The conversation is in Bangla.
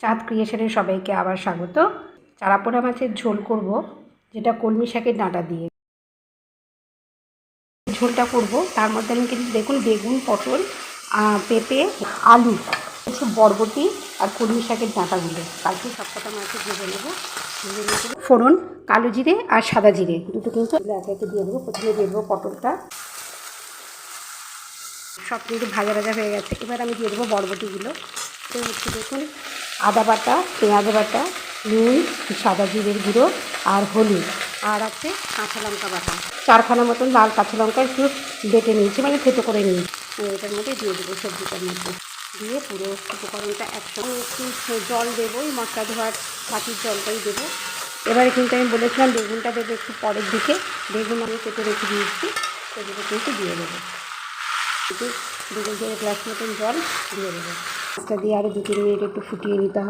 চাঁদ ক্রিয়েশনে সবাইকে আবার স্বাগত। চারাপোনা মাছের ঝোল করব, যেটা কলমি শাকের ডাঁটা দিয়ে ঝোলটা করব। তার মধ্যে আমি কিন্তু দেখুন বেগুন, পটল, পেঁপে, আলু, কিছু বরবটি আর কলমি শাকের ডাঁটাগুলো কালকে সবকটা মাছে ভেজে নেবো। ফোড়ন, কালো জিরে আর সাদা জিরে দুটো কিন্তু একে একে দিয়ে দেবো। প্রথমে দিয়ে দেবো পটলটা, সব কিন্তু ভাজা ভাজা হয়ে গেছে। এবার আমি দিয়ে দেবো বরবটিগুলো। হচ্ছে দেখুন আদা বাটা, পেঁয়াজ বাটা, নুন, সাদা জিরের গুঁড়ো আর হলুদ, আর আছে কাঁচা লঙ্কা বাটা। 4খানা মতন লাল কাঁচা লঙ্কা একটু বেটে নিয়েছি, মানে থেতো করে নিয়েছি। এটার মধ্যে দিয়ে দেবো, সবজিটার মধ্যে দিয়ে পুরো উপকরণটা একসঙ্গে একটু জল দেবো, এই মশলা ধোয়ার বাটির জলটাই দেবো। এবারে কিন্তু আমি বলেছিলাম বেগুনটা দেবো একটু পরের দিকে। বেগুন আমি কেটে রেখে দিয়েছি, সেগুলো কিন্তু দিয়ে দেবো। বেগুন দিয়ে গ্লাস মতন জল দিয়ে দেবো। মাছটা দিয়ে আরও 2-3 মিনিট একটু ফুটিয়ে নিতে হবে।